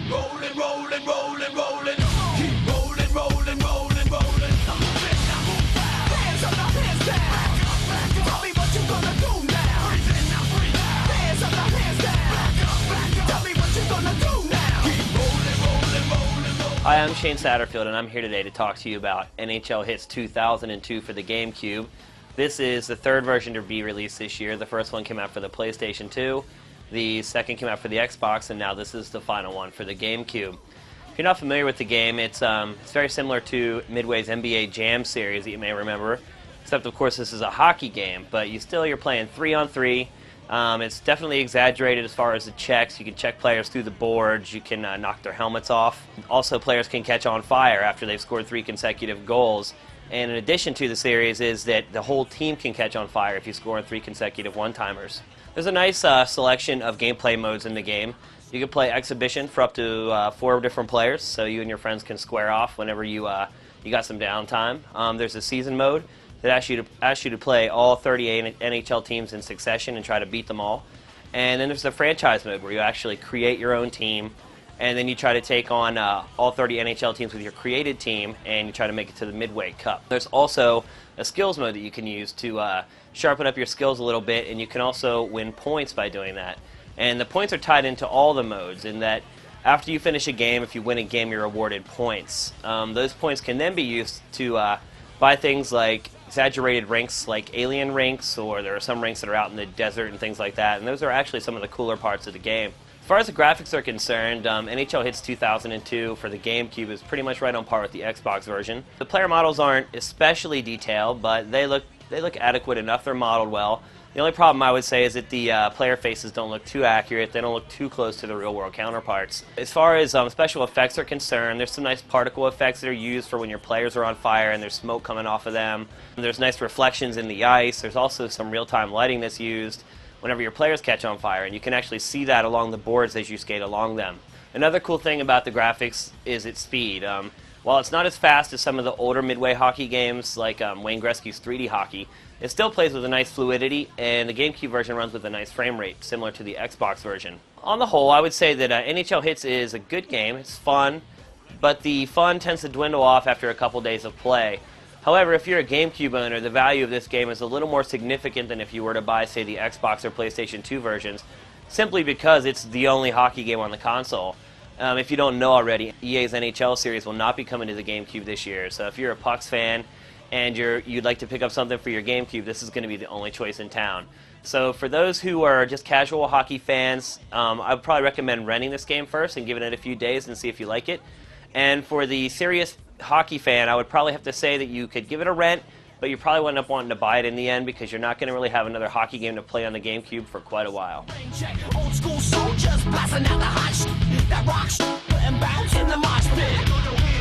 rolling, rolling, rolling, rolling. Keep rolling, rolling, rolling, rolling. Hands up, now hands down. Tell me what you gonna do now. Hands up, now hands down. Tell me what you gonna do now. Keep rolling, rolling, rolling, rolling. Hi, I'm Shane Satterfield, and I'm here today to talk to you about NHL Hits 2002 for the GameCube. This is the third version to be released this year. The first one came out for the PlayStation 2, the second came out for the Xbox, and now this is the final one for the GameCube. If you're not familiar with the game, it's very similar to Midway's NBA Jam series that you may remember, except of course this is a hockey game, but you're playing 3-on-3. It's definitely exaggerated as far as the checks. You can check players through the boards. You can knock their helmets off. Also, players can catch on fire after they've scored 3 consecutive goals. And in addition to the series is that the whole team can catch on fire if you score 3 consecutive one-timers. There's a nice selection of gameplay modes in the game. You can play Exhibition for up to 4 different players, so you and your friends can square off whenever you got some downtime. There's a Season mode that asks you to play all 38 NHL teams in succession and try to beat them all. And then there's the Franchise mode where you actually create your own team, and then you try to take on all 30 NHL teams with your created team, and you try to make it to the Midway Cup. There's also a skills mode that you can use to sharpen up your skills a little bit, and you can also win points by doing that. And the points are tied into all the modes in that after you finish a game, if you win a game, you're awarded points. Those points can then be used to buy things like exaggerated rinks like alien rinks, or there are some rinks that are out in the desert and things like that, and those are actually some of the cooler parts of the game. As far as the graphics are concerned, NHL Hits 2002 for the GameCube is pretty much right on par with the Xbox version. The player models aren't especially detailed, but they look adequate enough. They're modeled well. The only problem I would say is that the player faces don't look too accurate. They don't look too close to the real-world counterparts. As far as special effects are concerned, there's some nice particle effects that are used for when your players are on fire and there's smoke coming off of them. There's nice reflections in the ice. There's also some real-time lighting that's used whenever your players catch on fire, and you can actually see that along the boards as you skate along them. Another cool thing about the graphics is its speed. While it's not as fast as some of the older Midway hockey games like Wayne Gretzky's 3D hockey, it still plays with a nice fluidity, and the GameCube version runs with a nice frame rate, similar to the Xbox version. On the whole, I would say that NHL Hits is a good game. It's fun, but the fun tends to dwindle off after a couple days of play. However, if you're a GameCube owner, the value of this game is a little more significant than if you were to buy, say, the Xbox or PlayStation 2 versions, simply because it's the only hockey game on the console. If you don't know already, EA's NHL series will not be coming to the GameCube this year, so if you're a Pucks fan and you'd like to pick up something for your GameCube, this is going to be the only choice in town. So for those who are just casual hockey fans, I would probably recommend renting this game first and giving it a few days and see if you like it. And for the serious hockey fan, I would probably have to say that you could give it a rent, but you probably will end up wanting to buy it in the end because you're not going to really have another hockey game to play on the GameCube for quite a while. Old school soldiers blasting out the hot that rock and bounce in the mosh pit.